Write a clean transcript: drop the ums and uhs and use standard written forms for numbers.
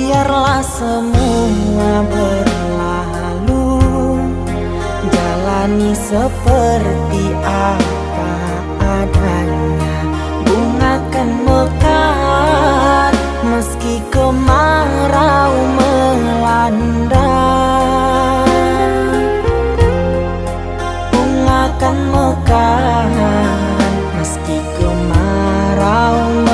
Biarlah semua berlalu, jalani seperti apa adanya. Bunga kan mekar meski kemarau melanda. Bunga kan mekar meski kemarau